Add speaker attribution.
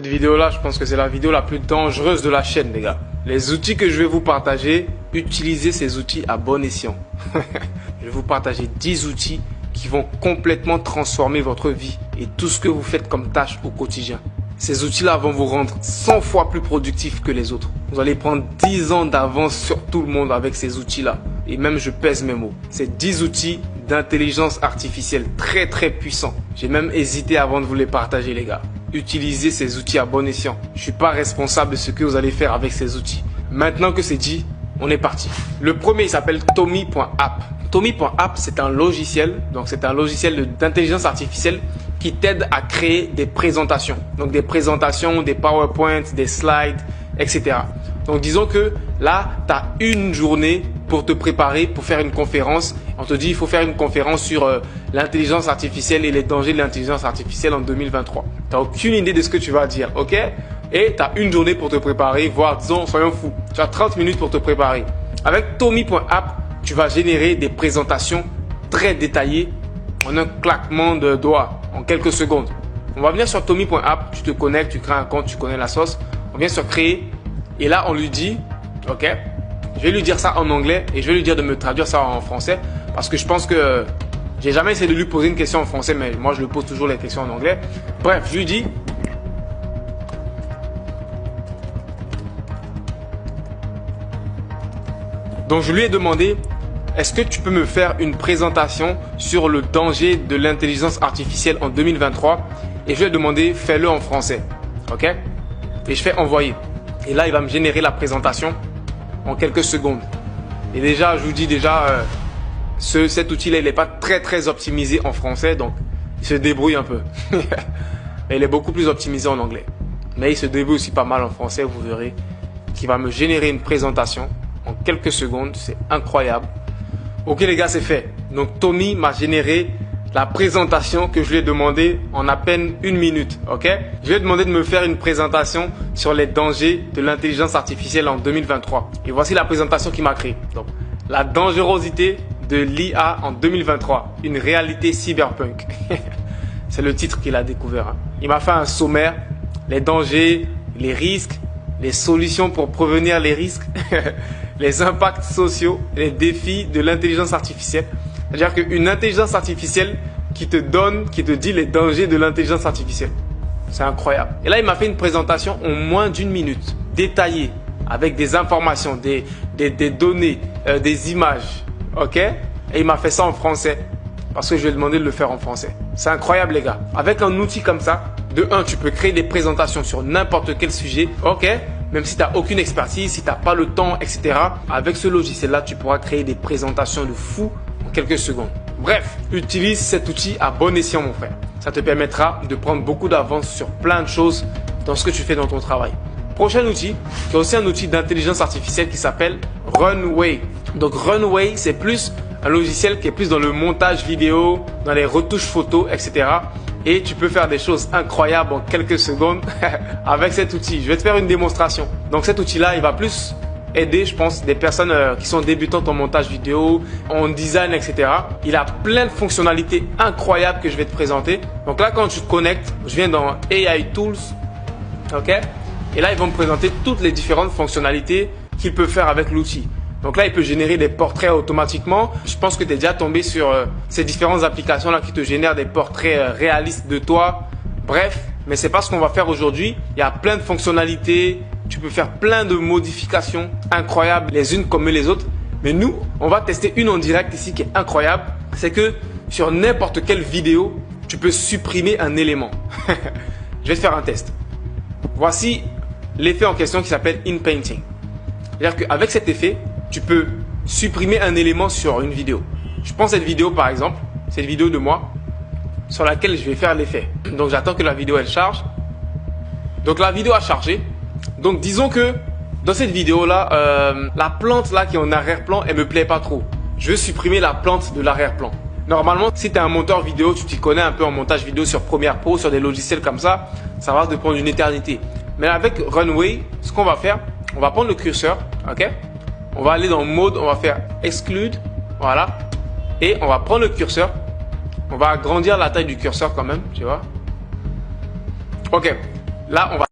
Speaker 1: Cette vidéo là, je pense que c'est la vidéo la plus dangereuse de la chaîne, les gars. Les outils que je vais vous partager, utilisez ces outils à bon escient. Je vais vous partager 10 outils qui vont complètement transformer votre vie et tout ce que vous faites comme tâche au quotidien. Ces outils-là vont vous rendre 100 fois plus productif que les autres. Vous allez prendre 10 ans d'avance sur tout le monde avec ces outils-là. Et même je pèse mes mots. C'est 10 outils d'intelligence artificielle très puissants. J'ai même hésité avant de vous les partager, les gars. Utilisez ces outils à bon escient. Je ne suis pas responsable de ce que vous allez faire avec ces outils. Maintenant que c'est dit, on est parti. Le premier, il s'appelle Tomi.app. Tomi.app, c'est un logiciel. Donc, c'est un logiciel d'intelligence artificielle qui t'aide à créer des présentations. Donc, des présentations, des PowerPoint, des slides, etc. Donc, disons que là, tu as une journée pour te préparer, pour faire une conférence. On te dit, il faut faire une conférence sur l'intelligence artificielle et les dangers de l'intelligence artificielle en 2023. Tu n'as aucune idée de ce que tu vas dire, ok? Et tu as une journée pour te préparer, voire disons, soyons fous, tu as 30 minutes pour te préparer. Avec Tomi.app, tu vas générer des présentations très détaillées en un claquement de doigts, en quelques secondes. On va venir sur Tomi.app, tu te connectes, tu crées un compte, tu connais la sauce. On vient sur créer et là on lui dit, ok, je vais lui dire ça en anglais et je vais lui dire de me traduire ça en français parce que je pense que j'ai jamais essayé de lui poser une question en français, mais moi je lui pose toujours les questions en anglais. Bref, je lui dis, donc je lui ai demandé, est-ce que tu peux me faire une présentation sur le danger de l'intelligence artificielle en 2023? Et je lui ai demandé, fais-le en français. Ok? Et je fais envoyer. Et là, il va me générer la présentation en quelques secondes. Et déjà, je vous dis déjà, cet outil-là, il n'est pas très optimisé en français. Donc, il se débrouille un peu. Mais il est beaucoup plus optimisé en anglais. Mais il se débrouille aussi pas mal en français, vous verrez. Qui va me générer une présentation en quelques secondes. C'est incroyable. Ok les gars, c'est fait. Donc Tomi m'a généré la présentation que je lui ai demandé en à peine une minute. Ok? Je lui ai demandé de me faire une présentation sur les dangers de l'intelligence artificielle en 2023. Et voici la présentation qu'il m'a créée. Donc, la dangerosité de l'IA en 2023. Une réalité cyberpunk. C'est le titre qu'il a découvert. Hein. Il m'a fait un sommaire. Les dangers, les risques, les solutions pour prévenir les risques. Les impacts sociaux, les défis de l'intelligence artificielle. C'est-à-dire qu'une intelligence artificielle qui te dit les dangers de l'intelligence artificielle. C'est incroyable. Et là, il m'a fait une présentation en moins d'une minute, détaillée, avec des informations, des données, des images. Ok? Et il m'a fait ça en français, parce que je lui ai demandé de le faire en français. C'est incroyable, les gars. Avec un outil comme ça, de 1, tu peux créer des présentations sur n'importe quel sujet. Ok? Même si tu n'as aucune expertise, si tu n'as pas le temps, etc. Avec ce logiciel-là, tu pourras créer des présentations de fou en quelques secondes. Bref, utilise cet outil à bon escient, mon frère. Ça te permettra de prendre beaucoup d'avance sur plein de choses dans ce que tu fais dans ton travail. Prochain outil, qui est aussi un outil d'intelligence artificielle qui s'appelle Runway. Donc Runway, c'est plus un logiciel qui est plus dans le montage vidéo, dans les retouches photos, etc. Et tu peux faire des choses incroyables en quelques secondes avec cet outil. Je vais te faire une démonstration. Donc cet outil-là, il va plus aider, je pense, des personnes qui sont débutantes en montage vidéo, en design, etc. Il a plein de fonctionnalités incroyables que je vais te présenter. Donc là, quand tu te connectes, je viens dans AI Tools. Ok? Et là, ils vont me présenter toutes les différentes fonctionnalités qu'il peut faire avec l'outil. Donc là, il peut générer des portraits automatiquement. Je pense que tu es déjà tombé sur ces différentes applications-là qui te génèrent des portraits réalistes de toi. Bref, mais c'est pas ce qu'on va faire aujourd'hui. Il y a plein de fonctionnalités. Tu peux faire plein de modifications incroyables les unes comme les autres. Mais nous, on va tester une en direct ici qui est incroyable. C'est que sur n'importe quelle vidéo, tu peux supprimer un élément. Je vais te faire un test. Voici l'effet en question qui s'appelle InPainting. C'est-à-dire qu'avec cet effet, tu peux supprimer un élément sur une vidéo. Je prends cette vidéo par exemple, cette vidéo de moi, sur laquelle je vais faire l'effet. Donc j'attends que la vidéo elle charge. Donc la vidéo a chargé. Donc disons que dans cette vidéo là, la plante là qui est en arrière-plan, elle me plaît pas trop. Je veux supprimer la plante de l'arrière-plan. Normalement, si tu es un monteur vidéo, tu t'y connais un peu en montage vidéo sur Premiere Pro, sur des logiciels comme ça va te prendre une éternité. Mais avec Runway, ce qu'on va faire, on va prendre le curseur, ok? On va aller dans mode, on va faire exclude, voilà. Et on va prendre le curseur. On va agrandir la taille du curseur quand même, tu vois. Ok. Là, on va